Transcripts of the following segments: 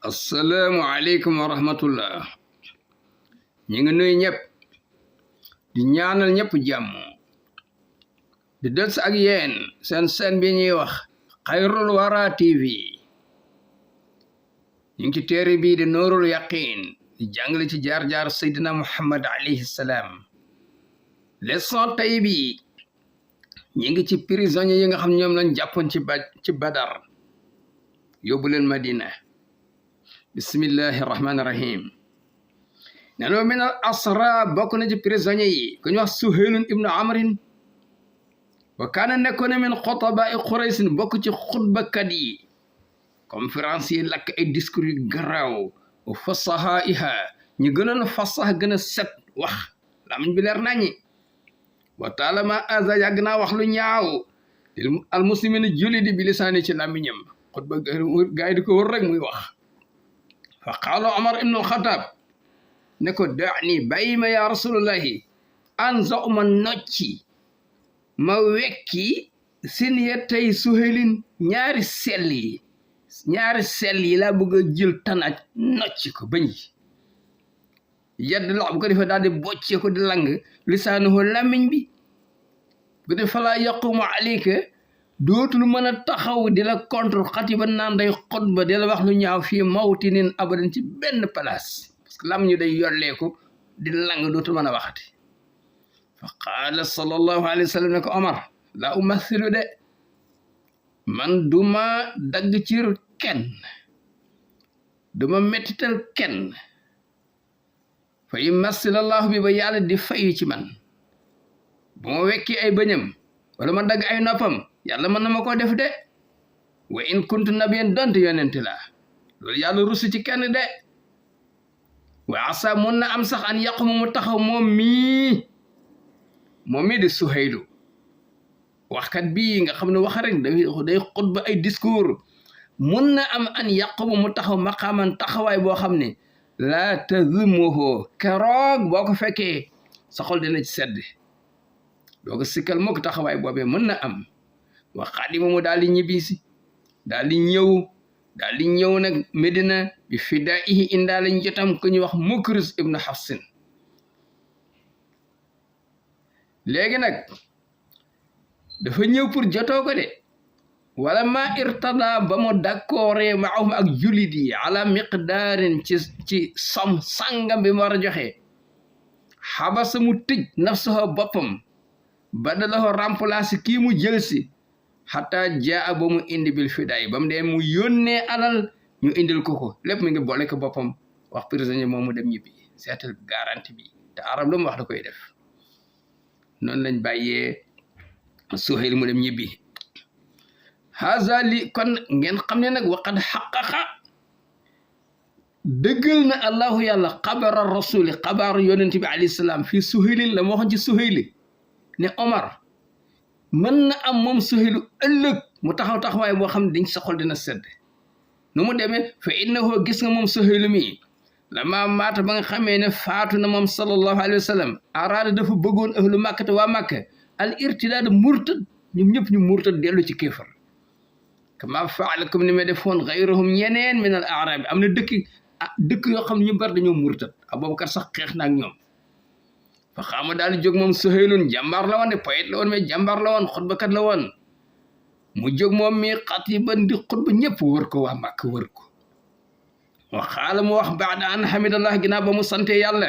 asalaamaaleykum wa rahmatullah ñi ngi nuyu ñëpp di ñaanal ñëpp jàmm di des ak yéen seen bi ñuy wax xayrul wara tv ñu ngi ci téere bii di nuurul yaqin di jàngale ci jaar-jaar seydina muhammad alayhi salaam leçon tey bi ñi ngi ci prisonniers yi nga xam ñoom lañ jàppoon ci badar yóbbu leen madina bismillahi rahmaani rahim neno min al asra bokk na ci prisonniers yi ku ñu wax suhaylun ibnu amrin wa kaana nekkoon min xotabaa'i quraysin bokk ci xutbakat yi conférence yi lakk ay discours yu garaaw wa fasahaiha ñu gënoon fasax gën a set wax lamiñ bi leer nañi wa taalama aza yàgg naa wax lu ñaaw al muslimina julli di bi lisaani ci lamiñam xutba gaa yi di ko wër rek muy wax fa qaala Omar ibn al-Khattab ne ko daani bàyyi ma yaa rasulullahi anza ma nocci ma wekki sin yettay Suhaylin ñaari sell yi laa bëgg a jël tanaaj nocci ko bañ yedd lox bu ko defee daal di boccee ko di lang lisaanuhu làmmiñ bi bu def falaa yaqumu alayka dootul mën a taxaw di la contre xatiba naan day xutba di la wax lu ñaaw fii mawtinin abadan ci benn place parce que lam ñu day yolleeku di lang dootul mën a waxati fa qaala sallallahu alayhi wa sallam ne ko Omar laa umathilu de man duma dagg ci kenn duma mettital kenn fa yumassilallahu bi ba yàlla di fayu ci man bu ma wekki ay bëñam wala ma dagg ay noppam yàlla mën na ma ko def de wa in kuntu nabiyan donte yonente la loolu yàlla rusu ci kenn de wa asa mun na am sax an yaquma mu taxaw moom mii di Suhaylu waxkat bii nga xam ne wax rek day xutba ay discours mun na am an yaquma mu taxaw maqaaman taxawaay boo xam ne laa tazumuhu keroog boo ko fekkee sa xol dina ci sedd doo ko sikkal moo ko taxawaay boobee mën na am wa xaadima mu daal di ñibbisi daal di ñëw nag Medina bi fidaihi indaale njotam ku ñuy wax Mukris ibnu Hafsin léegi nag dafa ñëw pour jotoo ko de wala ma irtada ba mu d'accoré maahum ak jullit yi ala miqdaarin ci som sàngam bi mu war a joxe xabasa mu tëj nafsahu boppam badalahu remplacer kii mu jël si xataa jaa ba mu indi bil fidaay ba mu dee mu yónnee alal ñu indil ko lépp mi ngi boole ko boppam wax prisonnier moom mu dem ñibbi seetal garantie bi te arab lu mu wax da koy def noonu lañ bàyyee Suhayl mu dem ñibbi haza li kon ngeen xam ne nag waqad xaqaqa dëggal na allahu yàlla xabara rasuli xabaar yonente bi alayhi salaam fii Suhaylin la moo waxoon ci Suhayl ne Omar mën na am moom Suhaylu ëllëg mu taxawaay boo xam ne dañ sa xol dina sedd nu mu demee fa innahu gis nga moom Suhaylu mi lama maata ba nga xamee ne faatu na moom sallallahu alayhi wa sallam araada dafa bëggoon ahlu Makka te waa Makka al irtidaad murtad ñoom ñëpp ñu murtad dellu ci kéefar kama faala comme ni ma defoon gayruhum ñeneen min al arabi am na dëkk yoo xam ne ñu bari dañoo murtad Abubakar sax xeex na ak ñoom fa xaama daal di jóg moom Suhaylun jàmbaar la woon de poète la woon mais jàmbaar la woon xutbakat la woon mu jóg moom mi xatiban di xutba ñëpp wër ko waa Makka wër ko wa xaala mu wax baada an hamidallah ginnaaw ba mu sante yàlla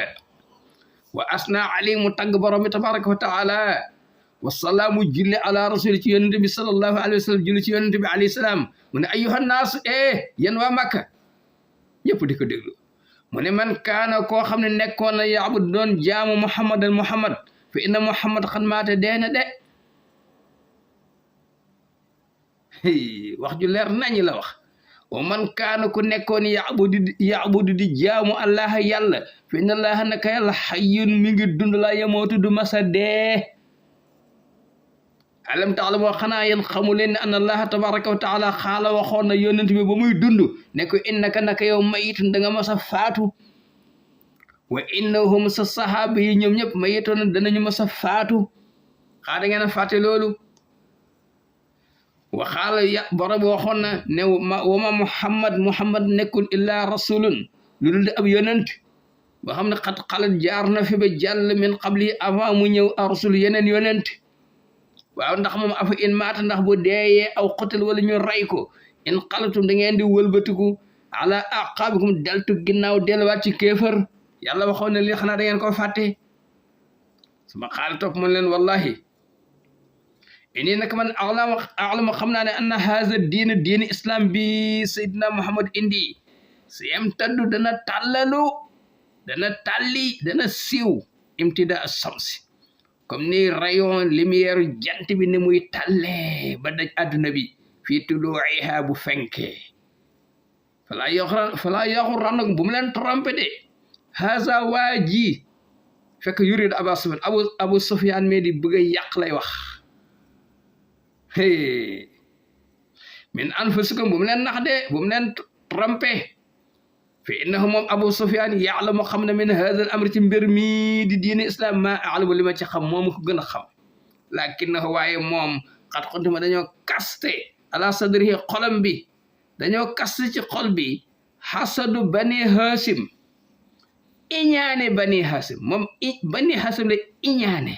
wa asna ali mu tagg borom bi tabaraka wa taala wa salaamu julli ala rasuli ci yonente bi sallallahu alayhi wa sallam julli ci yonente bi alayhi salaam mu ne ayyuhan naasu yéen waa Makka ñëpp di ko déglu mu ne man kaana koo xam ne nekkoon na yaabud doon jaamu muhammad fa inna muhammad xan maata deena de wax ju leer nañu la wax wa man kaana ku nekkoon yaabudu di jaamu allah yàlla fa inna allaha naka yàlla xayyun mi ngi dund laa yamootu du masa dee alam taala moo xanaa yéen xamu leen ne anna allaha tabaraka wa taala xaala waxoon na yonent bi ba muy dund ne ko innaka naka yow mayitun da nga mas a faatu wa innahum sa sahaaba yi ñoom ñëpp mayitoon danañu mas a faatu xaa da ngeen a fàtte loolu waxaala ya borom waxoon na ne wama muhammad nekkul illa rasulun lu dul di ab yonent boo xam ne xat xalat jaar na fi ba jàll min qabli avant mu ñëw rasul yeneen yonent waaw ndax moom afa in maata ndax bu deeyee aw xotal wala ñu ray ko in xalatum da ngeen di wëlbatiku ala aqaabikum deltu ginnaaw delluwaat ci kéefër yàlla waxoon ne li xanaa da ngeen ko fàtte suma xaala topp mun leen wallahi ini nag man alama xam naa ne anna haza diini islam bi sayyidina muhammad indi si am taddu dana tàllalu dana tàlli dana siiw imtida as-samsi comme ni rayon lumière jant bi ni muy tàllee ba daj adduna bi fii tuluu'iha bu fenkee falaa yaxurannakum bu mu leen trompé de haza waa ji fekk yurid abu sufyan mais di bëgg a yàq lay wax min anfusikum bu mu leen nax de bu mu leen trompé fi innahu moom abu sufyan ya'lamu xam ne min hadha al amr ci mbir mi di diine islam ma a'lamu li ma ci xam moom ko gën a xam lakinnahu waaye moom xat xontuma dañoo kaste ala sadrihi xolam bi dañoo kaste ci xol bi hasadu bani hasim iñaane bani hasim moom bani hasim la iñaane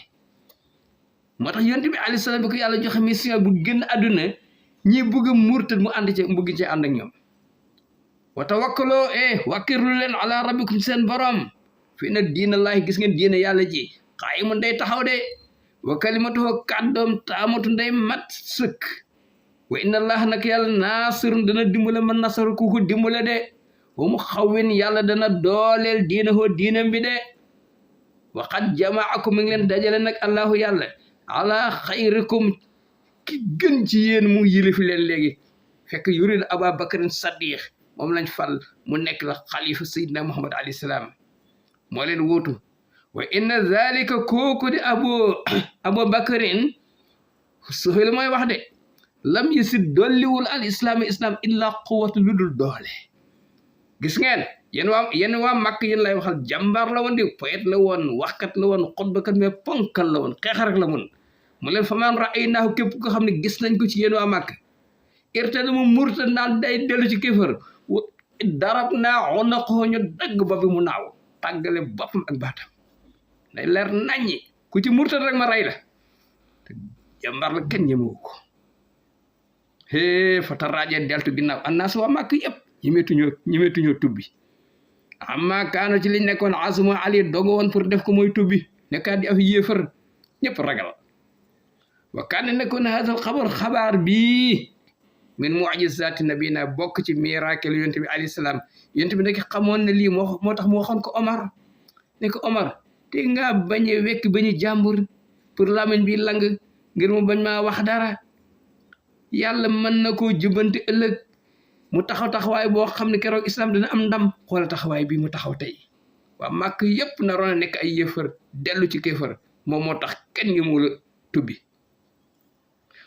moo tax yonent bi alayhi salaam bi ko yàlla joxe mission bu gën àdduna ñi bëgg a murtad mu ànd ci bëgg ci ànd ak ñoom wa tawakkaloo wakkirlu leen ala rabbikum seen borom fi na diinallahi gis ngeen diina yàlla ji qaa'imun day taxaw de wa kalimatuhu kàddoom taamatu nday mat sëkk wa inna allaha nag yàlla naasirun dana dimbale man nasaru ku ko dimbale de wa mu xawwin yàlla dana dooleel diinahoo diinam bi de wa qad jama'akum mi ngi leen dajale nag allahu yàlla ala xayrikum ki gën ci yéen mu yilifi leen léegi fekk yurid Abaa Bakrin Saddiq moom lañ fal mu nekk la xalifa sayyidina Muhammad alayhi salaam moo leen wuutu wa inna zalika kooku di Abu Bakrin Suhayl mooy wax de lam yisid dolliwul al islam illa quwwatu lu dul doole gis ngeen yéen waa Makka yéen lay waxal jàmbaar la woon di poète la woon waxkat la woon xutbakat mais ponkal la woon xeex rek la mun mu leen fa man ra'aynaahu képp ko xam ne gis nañ ko ci yéen waa Makka irtada mu murtad naan day dellu ci kéefër darab naa unaqahu ñu dagg ba bi mu naaw tàggale boppam ak baatam day leer naññi ku ci murtad rek ma rey la te jàmbaar la kenn ñemewu ko fa taraaje deltu ginnaaw annaas waa Makka yëpp ñemetuñoo tubbi amma kaano ci liñ nekkoon asuma ali dogo woon pour def ko mooy tubbi nekkaat di af yéefar ñëpp ragal wa kaane nekkoon hadal xabaar bii min mu'jizati nabina bokk ci miracle yonent bi alayhi salaam yonent bi nag xamoon ne lii moo tax mu waxoon ko Omar ne ko Omar te nga bañ a wekk bañu jàmbur pour lamañ bi lang ngir mu bañ maa wax dara yàlla mën na koo jubbanti ëllëg mu taxawaay boo xam ne keroog islam dina am ndam xoola taxawaay bii mu taxaw tey waa Màkk yëpp naroon a nekk ay yëfër dellu ci kéefër moom moo tax kenn ngi mu la tubbi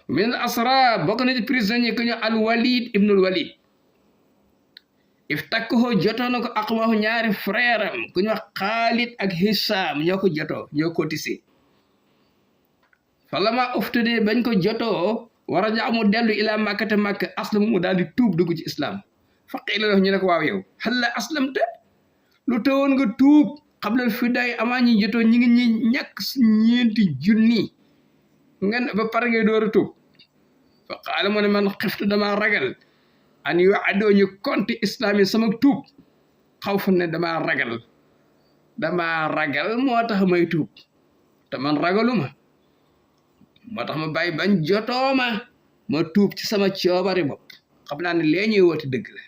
min al asra bokk na ci prisonnier ku ñu al walid ibnul walid iftakkahu jotoo na ko aqwahu ñaari frère am ku ñu wax Xaalid ak Hisaam ñoo ko jotoo ñoo ko tisi falama uftudi bañ ko jotoo war a jaamu dellu ila makkate makka aslamu mu daal di tuub dugg ci islam faqiila lahu ñu ne ko waaw yow halla aslamta lu teewoon nga tuub xablal fidaay amaa ñi jotoo ñi ngi ñi ñàkk ñeenti junni nga ba pare ngay door a tuub fa qaala mu ne man xiftu dama ragal an yu addoo ñu konti islam yi sama tuub xaw fu ne dama ragal moo tax may tuub te man ragaluma moo tax ma bàyyi bañ jotoo ma tuub ci sama coobari bopp xam naa ne lee ñuy woote dëgg la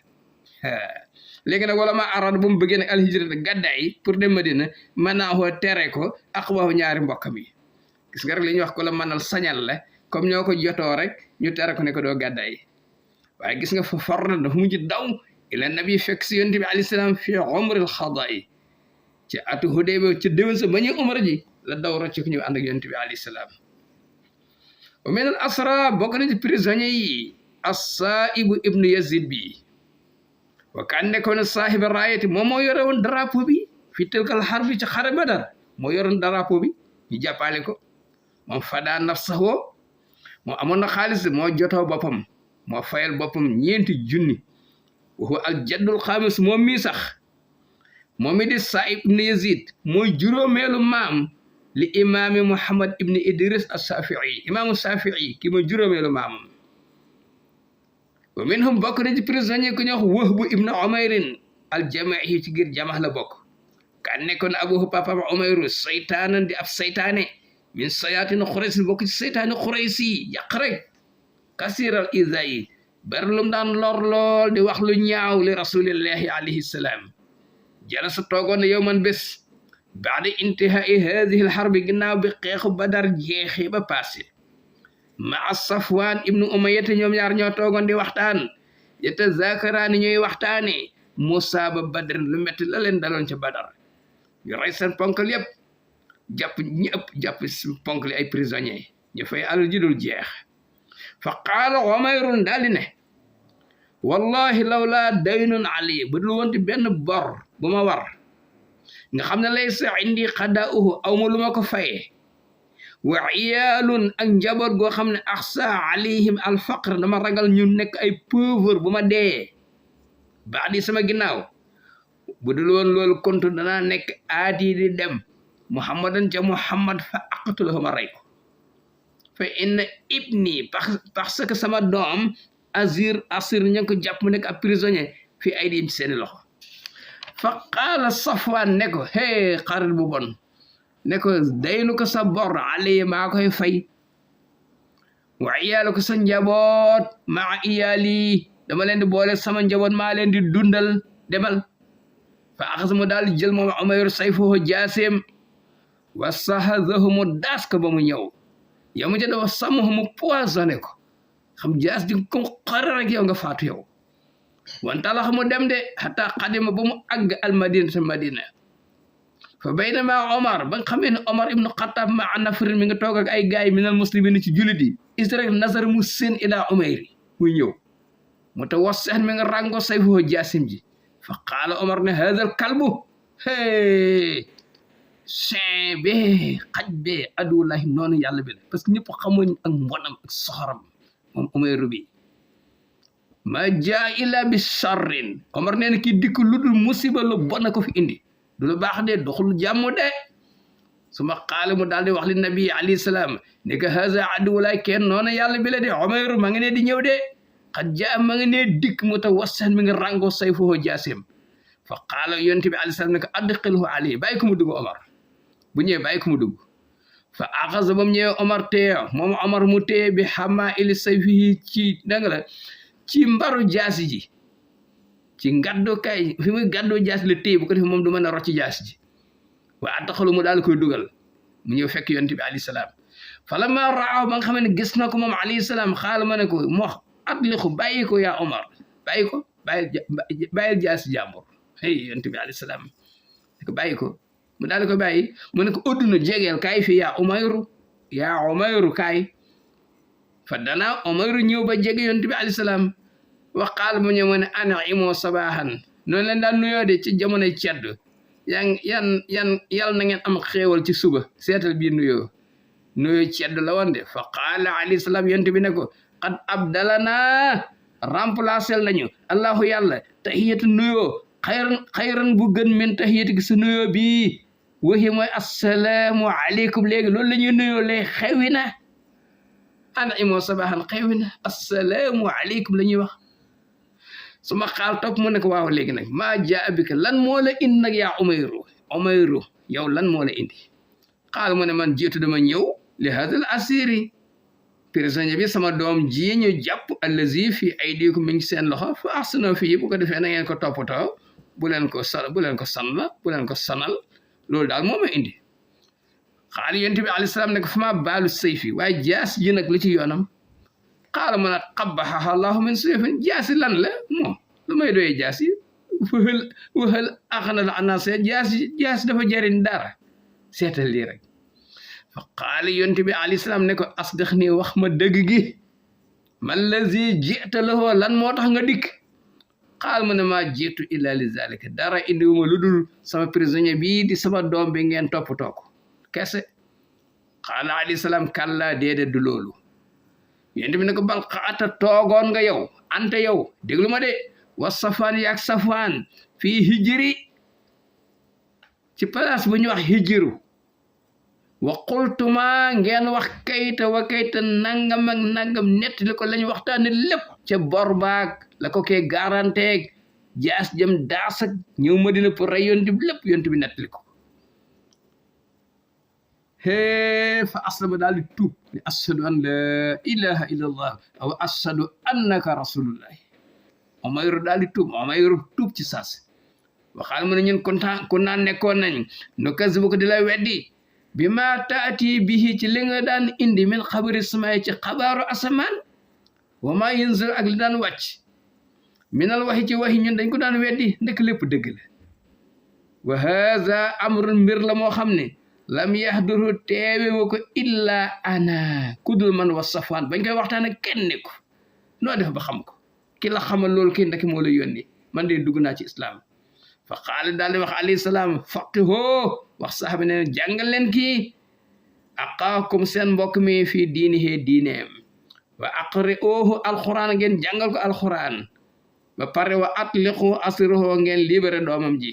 léegi nag wala ma arad bu mu bëggee nag alhijrata gàddaay pour dem Madina mën naa koo tere ko ak waxu ñaari mbokkam yi gis nga rek li ñuy wax ko la mënal sañal la comme ñoo ko jotoo rek ñu tere ko ne ko doo gàddaay waaye gis nga fa farna dafa mujj daw ila nabi fekk si yonent bi alayhi salaam fi umril xadaay ci atu Hudaybiya ci déwén sa ba ñuy umra ji la daw rocc ko ñëw ànd ak yonent bi alayhi salaam wa min al asra bokk na ci prisonnier yi as-Saa'ib ibnu Yazid bi wa kan nekkoon saahiba raayati moom moo yore woon drapeau bi fi tilkal harbi ci xare Badar moo yoroon drapeau bi ñu jàppale ko moom fadaa nafsahu moo amoon na xaalis moo jotoo boppam moo fayal boppam 4,000 waxu al jaddul xaamis moom mii sax moom mi di Saïb ibn Yazid mooy juróomeelu maam li imaami Muhammad ibn Idris as-Safii imaamu Safii kii mooy juróomeelu maamam wa minhum bokk na ci prisonnier ku ñuy wax Wahbu ibn Umayrin al-Jamahi ci giir jamax la bokk ka nekkoon abuhu papa Umayru saytaanan di ab saytaane min sayaatin Quraysh bokk ci saytaani Quraysh yi yàq rek kasiral izaayi bari lum daan lor lool di wax lu ñaaw li rasulillahi alayhi salaam jalasa toogoon na yow man bés baada intihai hadihi alxarbi ginnaaw bi xeexu Badar jeexee ba passé maa Safwaan ibnu Umayyata ñoom ñaar ñoo toogoon di waxtaan yatazakaraani ñooy waxtaane musaaba Badrin lu metti la leen daloon ca Badar ñu rey seen ponkal yëpp jàpp ñi ëpp jàpp seen ponkal ay prisonniers ñu fay alal ji dul jeex fa qaala Umayrun daal di ne wallahi lawlaa daynun ali bu dul wonti benn bor bu ma war nga xam ne laysa indi qadaa'uhu aw ma lu ma ko fayee wa iyaalun ak njaboot goo xam ne axsa alayhim alfaqr dama ragal ñu nekk ay pauvre bu ma dee baadi sama ginnaaw bu dul woon loolu kontu danaa nekk aati di dem muhammadan ca muhammad fa aqtulahu ma rey ko fa inna ibni parce que sama doom asir ña ko jàpp mu nekk ab prisonnier fi ay dim seeni loxo fa qaala Safwaan ne ko hee xarit bu bon ne ko daynu ko sa bor ali maa koy fay wa iyaalu ko sa njaboot maa iyaali dama leen di boole sama njaboot maa leen di dundal demal fa axas mu daal di jël moom Umayr sayfahu jaaseem wa sahadahu mu daas ko ba mu ñëw yow mu ca dafa sàmm mu poisonné ko xam jaas di ko xare rek yow nga faatu yow wantalax mu dem de xataa xadima ba mu àgg almadina ta madina fa baynama Omar ba nga xamee ne Omar ibnu Xattaab ma nafrin mi nga toog ak ay gaay minal muslimin ci jullit yi isrek nazar mu seen ila Umayr muy ñëw mu ta wassexen mi nga rango sayfoo jaasim ji fa qaala Omar ne haadal kalbu hey chin be xaj be aduwallahi noonu yàlla bi la parce que ñëpp xamuñ ak mbonam ak soxoram moom Umayr bi ma jaa illa bi sharrin Omar nee na kii dikk lu dul musiba lu bon ko fi indi du lu baax de doxul jàmm de suma qaala mu daal di wax li nabi alayhi salaam ne que haza aduwallahi kenn noonu yàlla bi la de Umayr ma nga ne di ñëw de xat jaa ma nga ne dikk mu ta wassan mi nga rango sayfoo jaasim fa qaala yonent bi alayhi salaam ne ko adxilhu alayhi bàyyi ko mu dugg Omar bu ñëwee bàyyi ko mu dugg fa axasa ba mu ñëwee Omar téye moom Omar mu téye bi xamaa ili sayfihi ci danga la ci mbaru jaasi ji ci ngaddu kay fi muy gàddoo jaasi la téye bu ko defee moom du mën a rocc jaasi ji waa adxalu mu daal koy dugal mu ñëw fekk yonent bi alayhi salaam falammaa raahu ba nga xam ne gis na ko moom alayhi salaam xaala ma ne ko mox atliqu bàyyi ko yaa Omar bàyyi ko bàyyil jaasi jàmbur hey yonent bi alayhi salaam ne ko bàyyi ko mu daal ko bàyyi mu ne ko udduna jegeel kaay fi yaa Umayru kaay fa danaa Umayru ñëw ba jege yonent bi alayhi salaam wa qaal mu ñëw mu ne ana imoo sabaahan noonu leen daan nuyoo de ci jamonoy cedd yan yal na ngeen am xéewal ci suba seetal bii nuyoo cedd la woon de fa qaala alayhi salaam yonent bi ne ko qad abdalana remplacé nañu allahu yàlla tahiyatu nuyoo xayran bu gën min tahiyati gi su nuyoo bii waxi mooy assalaamu aleykum léegi loolu la ñuy nuyoo léegi xewi na ana imoo sabaxan xewi na assalaamu aleykum la ñuy wax su ma xaal topp mu ne ko waaw léegi nag maa jaa bika lan moo la indi nag yaa Umayru yow lan moo la indi xaal mu ne man jiitu dama ñëw li hadal asiri prisonnier bi sama doom ji ñu jàpp allazi fi aydikum mi ngi seen loxo fa ahsinu fii bu ko defee na ngeen ko toppatoo bu leen ko sanal loolu daal moo ma indi xaal yonent bi alayhi salaam ne ko fa ma baalu sayfi waaye jaas ji nag lu ci yoonam xaala mu ne qabbahaha Allahu min sayfin jaasi lan la moom lu may doyee jaasi waxal axana la anase jaasi dafa jariñ dara seetal lii rek fa qaala yonent bi alayhi salaam ne ko asdaq nii wax ma dëgg gi man lazi jita lahu lan moo tax nga dikk xaal mu ne maa jiitu illa li zalika dara indiwuma lu dul sama prisonnier bii di sama doom bi ngeen toppatoo ko kese qaala alayhi salaam kalla déedéet du loolu yonent bi ne ko bal xaata toogoon nga yow ante yow déglu ma de wa safaan yaak safaan fii hijri ci place bu ñu wax hijiru wa qultuma ngeen wax kayta wa kayta nangam ak nangam nettali ko lañu waxtaane lépp ca bor baag la ko kee garanteeg jaas jëm daas ak ñëw Madina pour rey yonent bi lépp yonent bi nettali ko fa aslama daal di tuub ne ashadu an la ilaha illa allah aw ashadu annaka rasulullah Umayr daal di tuub Umayr tuub ci saas waxaal mu ne ñun kon naan nekkoon nañ nu kasibu ko di la weddi bi ma taati bihi ci li nga daan indi min xabari samaay ci xabaaru asamaan wa ma yunzil ak li daan wàcc minal waxi ci waxi ñun dañ ko daan weddi ndek lépp dëgg la wa haza amrun mbir la moo xam ne lam yahduru teewe wa ko illa ana kudul man wa safaan bañ koy waxtaan ak kenn ne ko noo def ba xam ko ki la xamal loolu kii ndek moo la yónni man de dugg naa ci islam fa qaala daal di wax alayhi salaam faqihoo wax saxaaba ne jàngal leen kii aqaakum seen mbokk mi fii diinihi diineem wa aqri'uhu alquran ngeen jàngal ko alquran ba pare wa atliqu asruhu ngeen libéré doomam ji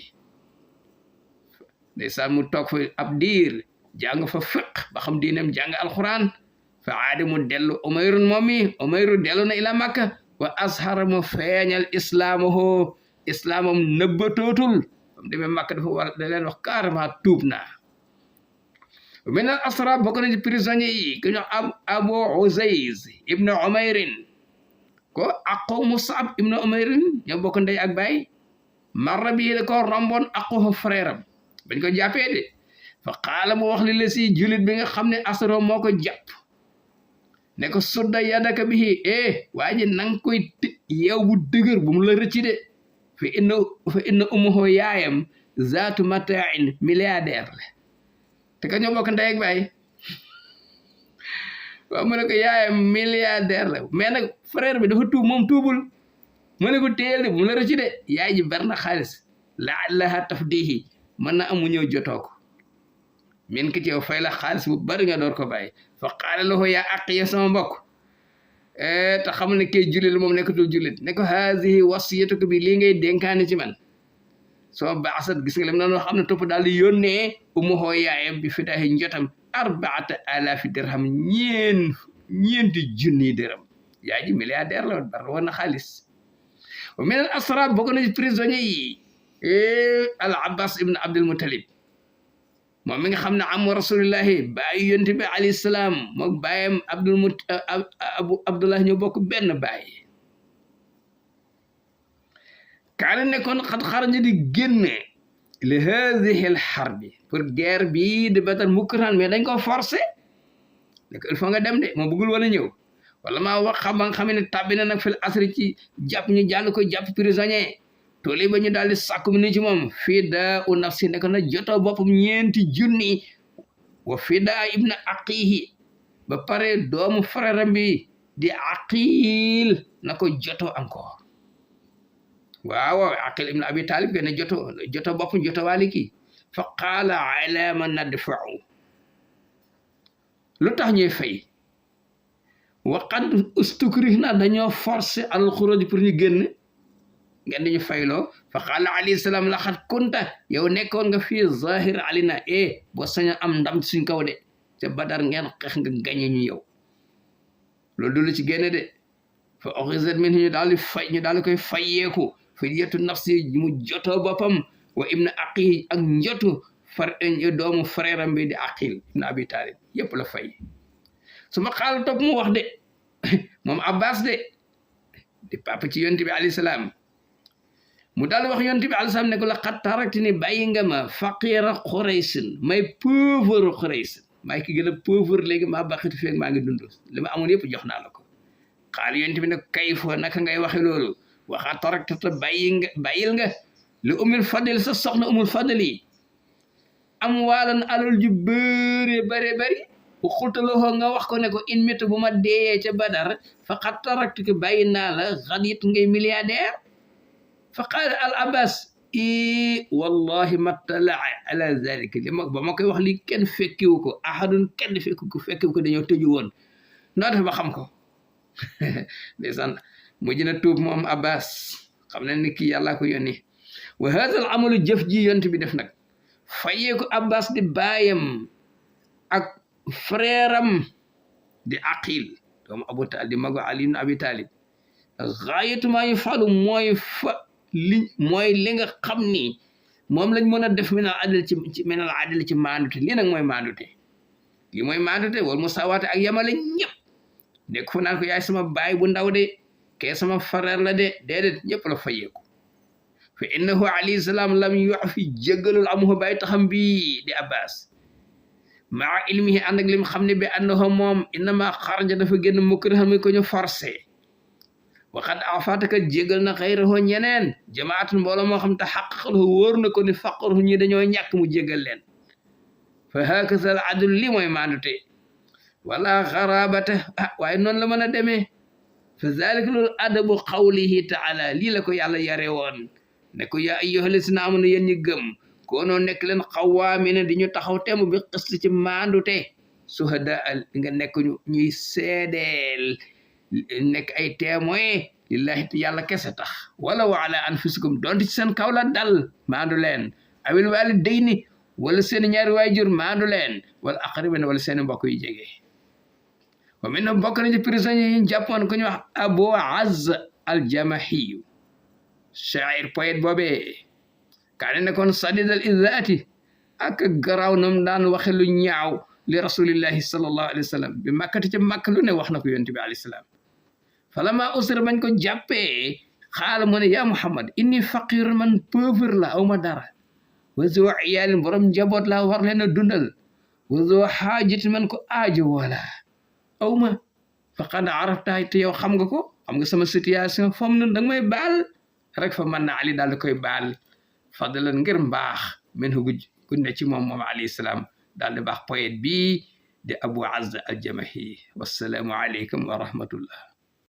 ndeysaan mu toog fa ab diir jàng fa fiq ba xam diineem jàng alquran fa aadi mu dellu umayrun moom mi umayru dellu na ila makka wa azhara mu feeñal islaamuhu islaamam nëbbatootul am demee makka dafa war da leen wax carrément tuub naa min al asra bokk na ci prisonniers yi ku ñu abu uzayz ibnu umayrin ko aqu musab ibnu umayrin ñoo bokk ndey ak baay marra bi da ko romboon aqu frère am bañ ko jàppee de fa qaala mu wax li la si julit bi nga xam ne asro moo ko jàpp ne ko sudda yadaka bihi waa ji nang koy yeew bu dëgër bu mu la rëcci de fa inna ummuhu yaayam zaatu mata'in milliardaire la te ka ñoo bokk ndey ak baay waaw mu ne ko yaayam milliardaire la mais nag frère bi dafa tuub moom tuubul mu ne ko téyel de bu mu la rëcci de yaay ji ber na xaalis la'allaha tafdihi mën na amu ñëw jotoo ko min ki ci yow fay la xaalis bu bari nga door ko bàyyi fa qaala lahu yaa aqiya sama mbokk te xam ne kay jullit moom nekkatul jullit ne ko haadihi wasiyatuka bi lii ngay dénkaane ci man soo baasat gis nga lam noonu xam ne topp daal di yónnee ummuhu yaayam bi fidaahi njotam 4,000 dirham ñeenti junni dirham yaay ji milliardaire la bar woon na xaalis wa min al asra bokk na ci prisonniers yi al abbas ibn abdul muttalib moom mi nga xam ne amu rasulillahi bàyyi yonent bi alayhi salaam moom bàyyam abdullah ñoo bokk benn bàyyi kaana nekkoon xat xaraja di génne li haadihi al harbi pour guerre bii di Badar mukran mais dañ ko forcé ne ko il faut nga dem de moo bëggul woon a ñëw wala maa wax xam nga xam ne tàbbi na nag fil asri ci jàpp ñu jàll ko jàpp prisonnier tool ba ñu daal di sàkku mi ni ci moom fidaa u nafsi ne ko na jotoo boppam ñeenti junni wa fidaa ibna aqihi ba pare doomu frère bi di aqil na ko jotoo encore waaw aqil ibn abi talib gën a jotoo boppam jotoo waali kii fa qaala ala ma nadfa'u lu tax ñuy fay wa qad ustukrihna dañoo forcé al xuruj pour ñu génn ngeen dañu fayloo fa qaala alayhi salaam laqad kunta yow nekkoon nga fii zahir alina boo saña am ndam suñ kaw de te Badar ngeen xeex nga gañe ñu yow loolu du lu ci génne de fa ukhizat min ñu daal di koy fayeeku fidyatu nafsi mu jotoo boppam wa ibna aqil ak njotu doomu frère am bi di aqil ibn abi talib yépp la fay su ma xaala topp mu wax de moom abbas de di papa ci yonent bi alayhi salaam mu daal wax yonent bi alayhi salaam ne ko la xat tarakti ni bàyyi nga ma faqira xuraysin may pauvre xuraysin maay ki gën a pauvre léegi maa baxitu feeg maa ngi dund li ma amoon yëpp jox naa la ko xaal yonent bi ne kayfa naka ngay waxe loolu waxaa tarakta te bàyyil nga li umul fadl sa soxna umul fadl yi am waalan alal ju bëri bu xultaloo nga wax ko ne ko in métu bu ma deeyee ca Badar faqad taraktu ko bàyyi naa la xadit ngay milliardaire fa qaala al abbas wallahi matalaa ala zalika ba ma koy wax li kenn fekkiwu ko ahadun kenn fekkiwu ko dañoo tëju woon noo def ba xam ko ndeysaan mujj na tuub moom Abbas xam na ni kii yàllaa ko yónni wa haadal amalu jëf ji yont bi def nag fayee ko Abbas di baayam ak frère am di Aqil doomu Abu Talib di mago Ali ibn Abi Talib gaayatu maa yufalu mooy li nga xam ni moom lañ mën a def minal adl ci maandute lii nag mooy maandute lii mooy maandute wal musawaate ak yamale ñëpp nekk fu naan ko yaay sama baay bu ndaw de kee sama frère la de déedéet ñëpp la fayeeku fa innahu alayhi salaam lam yufi jéggalul amuhu baay taxam bi di Abbas maa ilmihi ànd ak lim xam ne bi annahu moom innama xaraja dafa génn mukrahan muy ko ñu forcé waxat afataka jéggal na xayrahu ñeneen jamaatun mbooloo moo xam te xaqaqalahu wóor na ko ni faqaruhu ñi dañoo ñàkk mu jéggal leen fa hakaza al adl li mooy maandute wala xarabata waaye noonu la mën a demee fa zalika loolu adabu qawlihi taala lii la ko yàlla yare woon ne ko yaa ayyuhal lazina amanu yéen ñi gëm koonoo nekk leen xawaamina di ñu taxaw temm bi qist ci maandute suhada nga nekk ñuy seedeel nekk ay témoin lillahi te yàlla kese tax wala wa ala anfusikum doonte ci seen kaw la dal maandu leen awil walidayni wala seen ñaari waajur maandu leen wala aqrabina wala seen mbokk yu jege wa min bokk na ci prisonnier yi jàppoon ko ñu wax Abu Azz al-Jamahi shaa'ir poète boobee kaane nekkoon sadid al izaati ak garaaw nam daan waxe lu ñaaw li rasulillahi sallallahu alayhi wa sallam bi makkati ca makk lu ne wax na ko yonent bi alayhi salaam falama usra bañ ko jàppee xaala mu ne yaa Muhammad inni faqirun man pauvre la aw ma dara wa zoo iyaalin borom njaboot la war leen a dundal wa zoo xaajati man ko aajo wala aw ma faqad arafta te yow xam nga ko xam nga sama situation fam nun danga may baal rek fa man na Ali daal di koy baal fadlan ngir mbaax men hu gu ne ci moom alayhi salaam daal di baax poète bii di Abu Azz al-Jamahi wassalaamu aleykum wa rahmatullah